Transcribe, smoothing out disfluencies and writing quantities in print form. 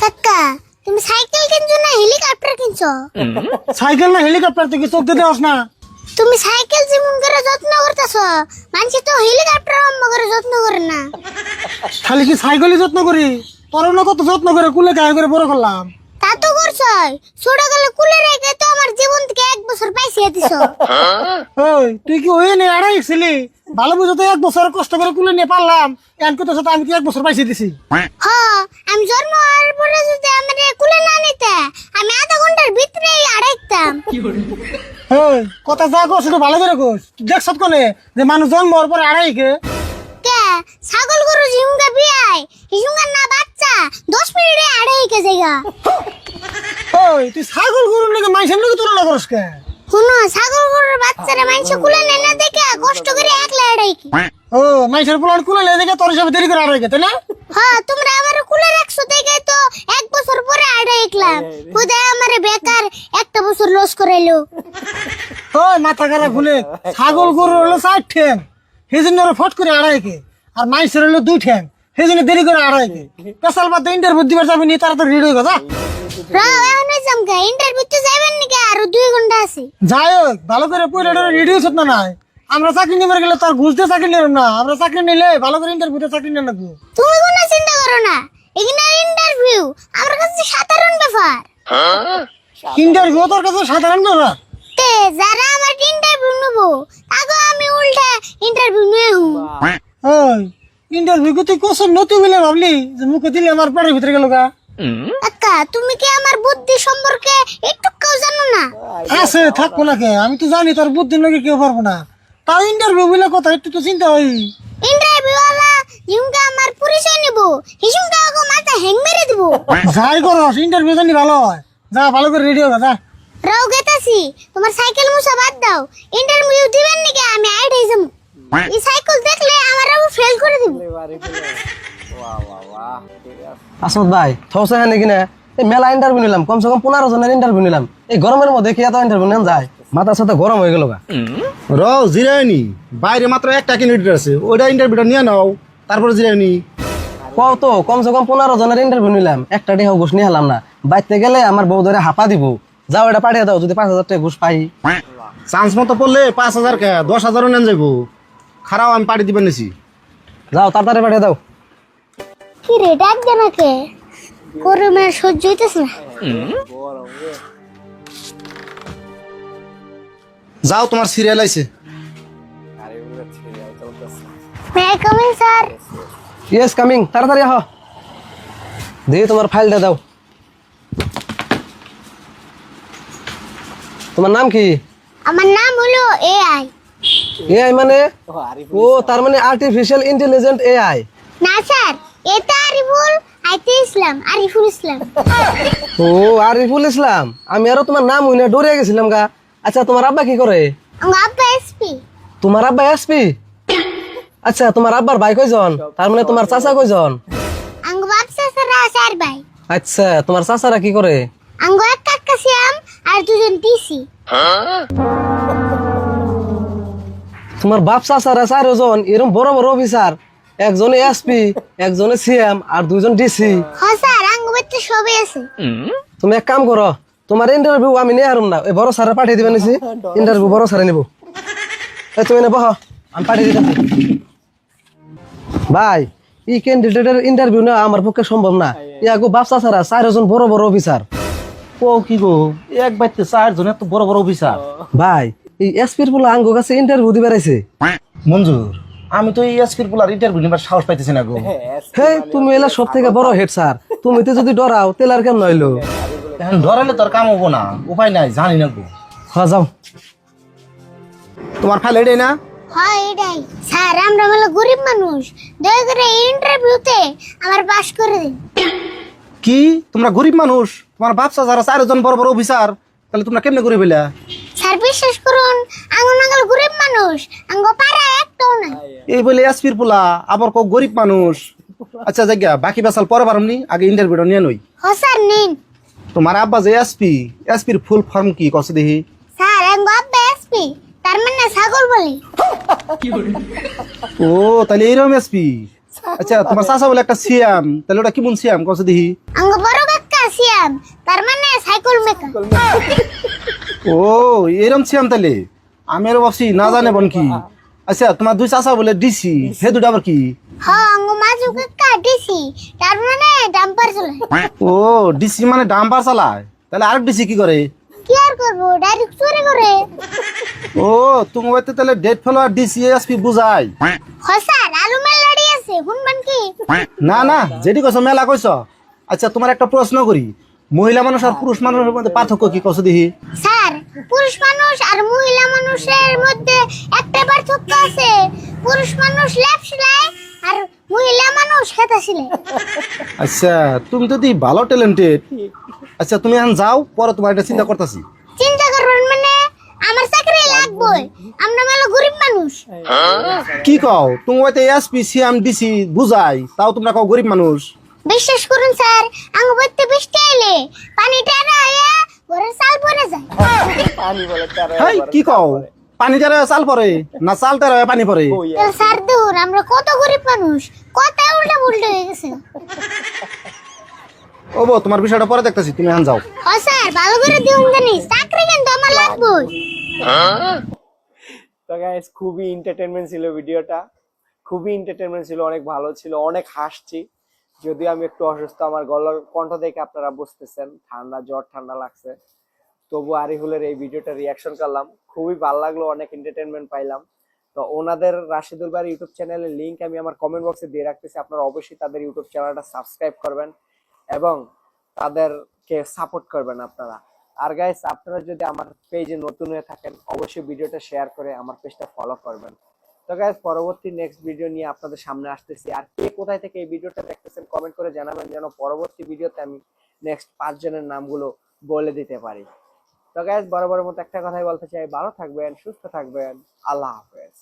কাকা তুমি সাইকেল কিনছো না হেলিকপ্টার কিনছো? সাইকেল না হেলিকপ্টার থেকে চোখ দিতে আস না। তুমি সাইকেল যেমন করে যত্ন করতেছো, মানুষ তো হেলিকপ্টার অম্ব করে যত্ন করে না। খালি কি সাইকেলই যত্ন করি? তোর না কত যত্ন করে কুলে গায়ে করে বড় করলাম। তা তো করছই, ছোট গেলে কুলে রেখে তো আমার জীবন থেকে 1 বছর পাইছিয়ে দিছো। ওই তুই কি ওই নিয়ে আড়াই ছিলি? ভালো বুঝো তো 1 বছর কষ্ট করে কুলে নিয়ে পারলাম, এন কত সাথে আমি কি 1 বছর পাইছি দিছি। হ্যাঁ, আমি জন্ম হওয়ার পরে যদি আমার কুলে না নিতে, আমি আধা ঘন্টার ভিতরেই আড়াইতাম। ওই কথা যা কর সেটা ভালো করে কর। দেখছত কোনে যে মানুষ জন্ম হওয়ার পরে আড়াই কে? কে ছাগল গরু ঝিমুঙ্গা বিয়াই হিসুঙ্গার না বাচ্চা 10 মিনিটে আড়াই কে জায়গা। ওই তুই ছাগল গরুর নাকি মাইসের নাকি তুলনা করস কে? শুনো, ছাগল গরুর বাচ্চারা মানুষ কুলে নেয় না দেখে কষ্ট করে একলা আড়াই কি। ও মাইসের পোলার কুলে লে দেখে তোর হিসাবে দেরি করে আড়াই কে, তাই না? হ্যাঁ, তোমরা আমার কুলে রাখছো দেখে তো 1 বছর পরে আড়াই একলাম। খুদে আমার বেকার 1টা বছর লস করাইলো। ওই মাথা খারাপ খুলে, ছাগল গরু হলো 4 ঠ্যাং, সেই জন্য ওরা ফট করে আড়াই কে। আর মাইসের হলো 2 ঠ্যাং, সেই জন্য দেরি করে আড়াই কে। পেশাল বাদ ইন্টারভিউ দিবার যাবি নি, তাড়াতাড়ি রেডি হয়ে গা। রাও এখন জামকা ইন্টারভিউতে যাবেন নাকি? আরো 2 ঘন্টা আছে। যাই হোক, ভালো করে পড়ে রেডি হচ্ছে না নাই। আমরা চাকরি নিবার গেলে তার ঘুষ দিয়ে চাকরি নিলাম না, আমরা চাকরি নিলে ভালো করে ইন্টারভিউতে চাকরি নিয়ে নেবো। তুমি কোনো চিন্তা করো না, এখানে ইন্টারভিউ আমার কাছে সাধারণ ব্যাপার। ইন্টারভিউ তোর কাছে সাধারণ ব্যাপার? তে যারা আমার ইন্টারভিউ নেব তাকে আমি উল্টা ইন্টারভিউ নিয়ে হুম। ওই ইন্টারভিউ কি তুই কোশ্চেন নতি বলে ভাবলি যে মুখে দিলে আমার পেটের ভিতরে গেল গা? কাকা তুমি কি আমার বুদ্ধি সম্পর্কে একটুও জানো না? আছে থাকবো না কে, আমি তো জানি তোর বুদ্ধির লোকে কেউ পারবো না। তাও ইন্টারভিউ বলে কথা একটু তো চিন্তা হয়। ইন্টারভিউ ওয়ালা জিমকা আমার পরিচয় নেব, হিসুমকা ওকে মাথা হ্যাং মেরে দিব। যাই করস, ইন্টারভিউ জানি ভালো হয়। যা ভালো করে রেডি হবে, যা। রাও গেতাছি, তোমার সাইকেল মুছা বাদ দাও। ইন্টারভিউ দিবেন নাকি আমি আইডাই যাম। এই সাইকেল দেখলে আমার আবার ফেল করে দিব। আসমত ভাই থসে হ্যাঁ নাকি না? এই মেলা ইন্টারভিউ নিলাম, কমসে কম 15 জনের ইন্টারভিউ নিলাম। এই গরমের মধ্যে কি এত ইন্টারভিউ নেন যায়? মাথার সাথে গরম হয়ে গেল গা। জিরায়নি বাইরে মাত্র একটা ক্যান্ডিডেট আছে, ওইটা ইন্টারভিউটা নিয়ে নাও, তারপরে জিরায়নি। কও তো কমসে কম 15 জনের ইন্টারভিউ নিলাম, একটা টাকা ঘুষ নিয়ে হলাম না। বাইতে গেলে আমার বউ ধরে হাঁপা দিব। যাও এটা পাঠিয়ে দাও, যদি 5000 টাকা ঘুষ পাই। চান্স মতো পড়লে 5000 কে 10,000 নেন যাবো। খারাপ আমি পাঠিয়ে দিবেন নিছি। যাও তাড়াতাড়ি পাঠিয়ে দাও। কি রে ডাক দে নাকে? গরমে সহ্য হইতেছে না। যাও তোমার সিরিয়াল আইছে। May I come in sir? Yes coming, তাড়াতাড়ি আহ। দিয়ে তোমার ফাইলটা দাও। তোমার নাম কি? আমার নাম হলো এআই। এআই মানে? ও তার মানে আর্টিফিশিয়াল ইন্টেলিজেন্ট এআই। না স্যার, এটা আরিফুল, আইতে ইসলাম, আরিফুল ইসলাম। ও আরিফুল ইসলাম, আমি আরো তোমার নাম হইনা ডরে গেছিলাম গা। আচ্ছা তোমার আব্বা কি করে? আমার আব্বা এসপি। তোমার আব্বা এসপি? আচ্ছা তোমার আব্বার ভাই কয়জন? তার মানে তোমার চাচা কয়জন? আঙ্গ বাপ চাচারা 4 ভাই। আচ্ছা তোমার চাচারা কি করে? আঙ্গ এক কাকা সিয়াম আর 2জন টিসি। তোমার বাপ চাচারা 4জন এরকম বড় বড় অফিসার, একজন এসপি, একজন সিএম আর 2জন ডিসি। হ্যাঁ স্যার, আঙ্গ বাড়িতে সবই আছে। তুমি এক কাম করো, তোমার ইন্টারভিউ আমি নিয়ে হারুম না, ওই বড় স্যারে পাঠিয়ে দিবেন নিছি। ইন্টারভিউ বড় স্যারে নিব। এই তুমি নেবো, আমি পাঠিয়ে দিতে। ভাই এই ক্যান্ডিডেটের ইন্টারভিউ নেওয়া আমার পক্ষে সম্ভব না। ইয়াগো বাপ চাচারা 4জন বড় বড় অফিসার। ও কি গো, এক বাইতে 4 জন এত বড় বড় অফিসার? ভাই এই এসপির পোলা আঙ্গো কাছে ইন্টারভিউ দিবার আইছে। মঞ্জুর, আমি তো এই এসপির পোলার ইন্টারভিউ নিবার সাহস পাইতেছি না গো। হে তুমি এলা সব থেকে বড় হেড স্যার, তুমি তো যদি ডরাও তেল আর কেমন হইলো? এখন ধরালে তোর কাম হবো না, উপায় নাই, জানি না গো। হ্যাঁ যাও। তোমার ফাইল এটাই না? হ্যাঁ এটাই স্যার, আমরা হলো গরিব মানুষ, দয়া করে এই ইন্টারভিউতে আমার পাস করে দিন। কি তোমরা গরিব মানুষ? তোমার বাপসা যারা 4জন বড় বড় অফিসার, তাহলে তোমরা কেমনে গরিব হইলা? স্যার বিশ্বাস করুন, আঙ্গ নাঙ্গল গরিব মানুষ, আঙ্গ পাড়া একটাও নাই। এই বলে এসপির পোলা আবার কো গরিব মানুষ। আচ্ছা জায়গা বাকি বেসাল পরে পারমনি, আগে ইন্টারভিউটা নিয়ে নই। হ্যাঁ স্যার নিন। তোমার আব্বা যে এসপি, এসপির ফুল ফর্ম কি কস দেখি? স্যার আঙ্গ আব্বা এসপি, তার মানে ছাগল বলি। ও তাহলে এইরকম এসপি। আচ্ছা তোমার চাচা বলে একটা সিএম, তাহলে ওটা কেমন সিএম কস দেখি? আঙ্গ বড় কাকা সিয়াম, তার মানে সাইকেল মেকার। ও এরম ছিলাম তাহলে, আমি আরো ভাবছি না জানে বোন কি। আচ্ছা তোমার দুই চাচা বলে ডিসি, হে দুটা আবার কি? হ্যাঁ, আঙ্গু মাজু কাকা দিছি, তার মানে ডাম্পার চলে। ও ডিসি মানে ডাম্পার চালায়, তাহলে আরেক ডিসি কি করে? কি আর করবো, ডাইরেক্ট চুরি করে। ও তুমি হয়তো তাহলে ডেট ফেলো আর ডিসি এসপি বুঝাই। হসার আলু মেল লড়ি আছে, শুনবেন কি? না না যেটি কইছো মেলা কইছ। আচ্ছা তোমার একটা প্রশ্ন করি, মহিলা মানুষ আর পুরুষ মানুষের মধ্যে পার্থক্য কি কইছো দেখি? স্যার, পুরুষ মানুষ আর মহিলা মানুষের মধ্যে একটা পার্থক্য আছে। পুরুষ মানুষ লেপ সেলাই আর মহিলা মানুষ খেতা সেলাই। আচ্ছা তুমি তো দি ভালো ট্যালেন্টেড। আচ্ছা তুমি এখন যাও, পরে তোমার এটা চিন্তা করতেছি। চিন্তা করবেন মানে? আমার চাকরি লাগবে, আমরা মেলো গরিব মানুষ। কি কও, তুমি হয়তো এসপি সিএম ডিসি বুঝাই, তাও তোমরা কও গরিব মানুষ। বিশ্বাস করুন স্যার, আঙ্গু বইতে বৃষ্টি এলে পানি টেরা হইয়া ঘরে চাল পরে যায়। হাই কি কও, পানি তেরা চাল পরে না চাল তেরা পানি পরে? তাহলে স্যার দেখুন, আমরা কত গরিব মানুষ, কত উল্টা পুল্টা হয়ে গেছে। ও বউ, তোমার বিষয়টা পরে দেখতেছি, তুমি এখন যাও। ও স্যার, ভালো করে দিউন জানি, চাকরি কিন্তু আমার লাগবে। তো গাইস খুবই এন্টারটেইনমেন্ট ছিল ভিডিওটা, খুবই এন্টারটেইনমেন্ট ছিল, অনেক ভালো ছিল, অনেক হাসছি। যদিও আমি একটু অসুস্থ, আমার গলার কণ্ঠ দেখে আপনারা বুঝতেছেন ঠান্ডা, জ্বর ঠান্ডা লাগছে। তবু আরিফুলের এই ভিডিওটা রিয়াকশন করলাম, খুবই ভালো লাগলো, অনেক এন্টারটেইনমেন্ট পাইলাম। তো ওনাদের রাশিদুল ভাইয়ের ইউটিউব চ্যানেলের লিংক আমি আমার কমেন্ট বক্সে দিয়ে রাখতেছি, আপনারা অবশ্যই তাদের ইউটিউব চ্যানেলটা সাবস্ক্রাইব করবেন এবং তাদেরকে সাপোর্ট করবেন আপনারা। আর গাইস, আপনারা যদি আমার পেজে নতুন হয়ে থাকেন অবশ্যই ভিডিওটা শেয়ার করে আমার পেজটা ফলো করবেন। তো গাইস, পরবর্তী নেক্সট ভিডিও নিয়ে আপনাদের সামনে আসতেছি। আর কে কোথায় থেকে এই ভিডিওটা দেখতেছেন কমেন্ট করে জানাবেন, যেন পরবর্তী ভিডিওতে আমি নেক্সট 5 জনের নামগুলো বলে দিতে পারি। তো গাইস, বরাবরের মতো একটা কথাই বলতে চাই, ভালো থাকবেন, সুস্থ থাকবেন, আল্লাহ হাফেজ।